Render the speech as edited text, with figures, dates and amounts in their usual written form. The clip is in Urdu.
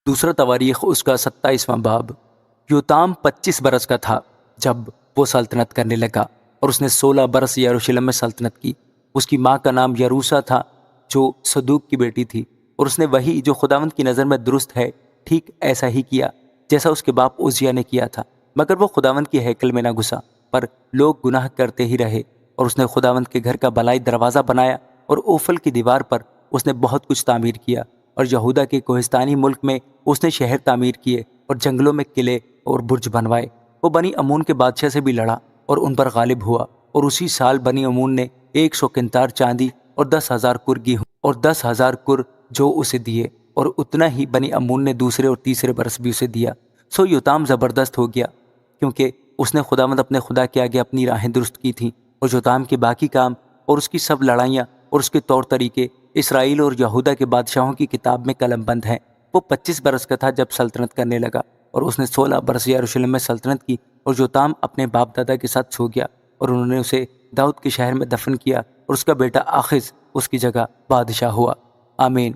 دوسرا تواریخ اس کا 27واں باب۔ یوتام 25 برس کا تھا جب وہ سلطنت کرنے لگا، اور اس نے 16 برس یروشلم میں سلطنت کی۔ اس کی ماں کا نام یروسا تھا جو صدوق کی بیٹی تھی، اور اس نے وہی جو خداوند کی نظر میں درست ہے ٹھیک ایسا ہی کیا جیسا اس کے باپ عزیہ نے کیا تھا، مگر وہ خداوند کی ہیکل میں نہ گھسا، پر لوگ گناہ کرتے ہی رہے۔ اور اس نے خداوند کے گھر کا بلائی دروازہ بنایا، اور اوفل کی دیوار پر اس نے بہت کچھ تعمیر کیا، اور یہودا کے کوہستانی ملک میں اس نے شہر تعمیر کیے، اور جنگلوں میں قلعے اور برج بنوائے۔ وہ بنی امون کے بادشاہ سے بھی لڑا اور ان پر غالب ہوا، اور اسی سال بنی امون نے 100 قنطار چاندی اور 10,000 کر گیہوں اور 10,000 کر جو اسے دیے، اور اتنا ہی بنی امون نے دوسرے اور تیسرے برس بھی اسے دیا۔ سو یوتام زبردست ہو گیا، کیونکہ اس نے خداوند اپنے خدا کے آگے اپنی راہیں درست کی تھیں، اور یوتام کے باقی کام اور اس کی سب لڑائیاں اور اس کے طور طریقے اسرائیل اور یہودا کے بادشاہوں کی کتاب میں قلم بند ہیں۔ وہ 25 برس کا تھا جب سلطنت کرنے لگا، اور اس نے 16 برس یروشلم میں سلطنت کی۔ اور یوتام اپنے باپ دادا کے ساتھ سو گیا، اور انہوں نے اسے داؤد کے شہر میں دفن کیا، اور اس کا بیٹا آخز اس کی جگہ بادشاہ ہوا۔ آمین۔